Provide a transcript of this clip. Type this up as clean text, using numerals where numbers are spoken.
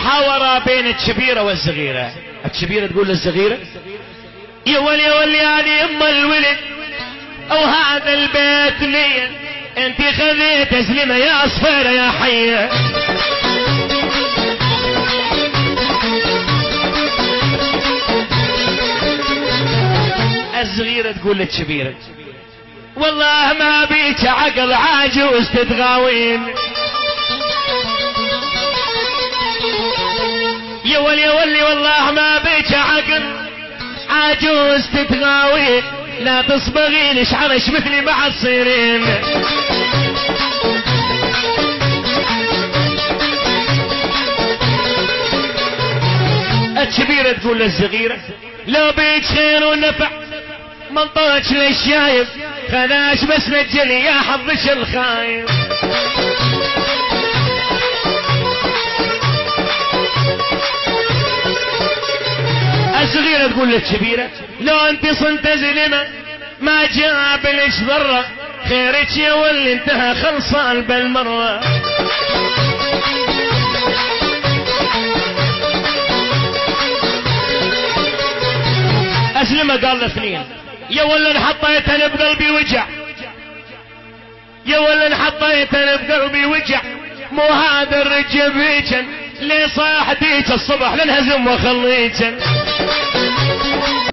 محاورة بين الكبيرة والصغيرة. الكبيرة تقول للصغيرة يا ولي يا ولي يعني ام الولد او هذا البيت لي، انت خذيت اسلمة يا اصفيرة يا حية. الصغيرة تقول للكبيرة والله ما بيك عقل عاجوز تتغاوين. يا ولي يا ولي والله ما بيك عقل عاجوز تتغاوين، لا تصبغين شعرش مثلي مع تصيرين. الكبيرة تقول للصغيرة لو بيك خير ونفع منطقك للشايب، خلاش بس نجلي يا حظك الخايب. الصغيرة تقول للكبيرة لو انت صنت زلمة ما جاب لك ضرة، خيرك يا ولي انتهى خلصان بالمرة. اسلمة قال لاثنين يا ولي حطيت انا بقلبي وجع، يا ولي حطيت انا بقلبي وجع، مو هذا الرجل بيجن ليه صاحتيك الصبح لنهزم وخليجن.